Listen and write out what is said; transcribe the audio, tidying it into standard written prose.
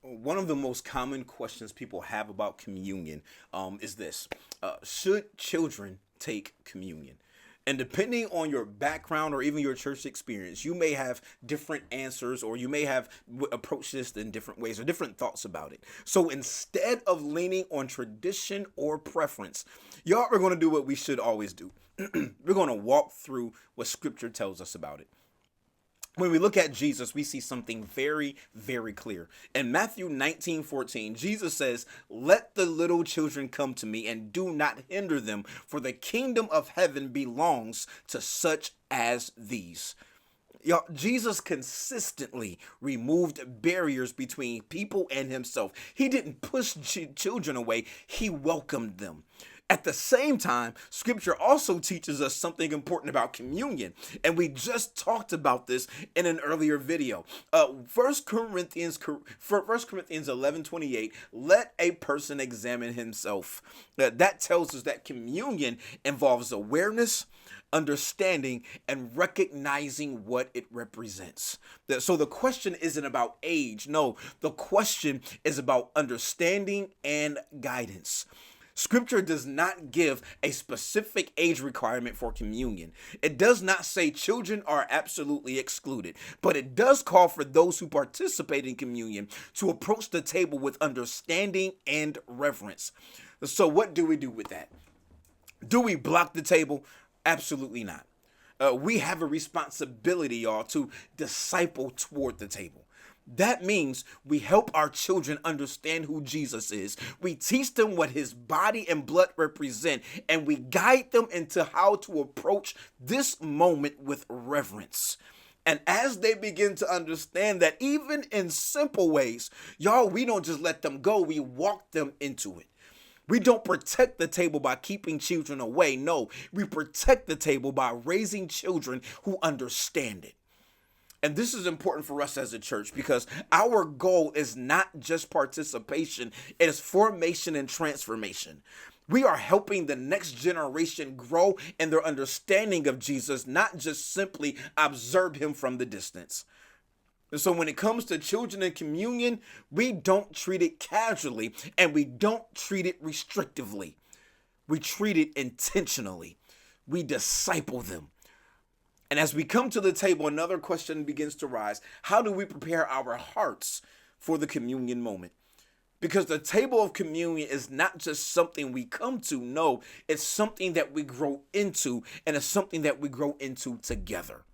One of the most common questions people have about communion is this: should children take communion? And depending on your background or even your church experience, you may have different answers, or you may have approached this in different ways or different thoughts about it. So instead of leaning on tradition or preference, y'all are going to do what we should always do. We're going to walk through what scripture tells us about it. When we look at Jesus, we see something very, very clear. In Matthew 19:14, Jesus says, "Let the little children come to me, and do not hinder them, for the kingdom of heaven belongs to such as these." Y'all, Jesus consistently removed barriers between people and himself. He didn't push children away, he welcomed them. At the same time, scripture also teaches us something important about communion. And we just talked about this in an earlier video. 1 Corinthians 11:28, let a person examine himself. That tells us that communion involves awareness, understanding, and recognizing what it represents. So the question isn't about age. No, the question is about understanding and guidance. Scripture does not give a specific age requirement for communion. It does not say children are absolutely excluded, but it does call for those who participate in communion to approach the table with understanding and reverence. So what do we do with that? Do we block the table? Absolutely not. We have a responsibility, y'all, to disciple toward the table. That means we help our children understand who Jesus is. We teach them what his body and blood represent, and we guide them into how to approach this moment with reverence. And as they begin to understand that, even in simple ways, y'all, we don't just let them go, we walk them into it. We don't protect the table by keeping children away. No, we protect the table by raising children who understand it. And this is important for us as a church because our goal is not just participation, it is formation and transformation. We are helping the next generation grow in their understanding of Jesus, not just simply observe him from the distance. And so when it comes to children in communion, we don't treat it casually and we don't treat it restrictively. We treat it intentionally. We disciple them. And as we come to the table, another question begins to rise. How do we prepare our hearts for the communion moment? Because the table of communion is not just something we come to. No, it's something that we grow into, and it's something that we grow into together.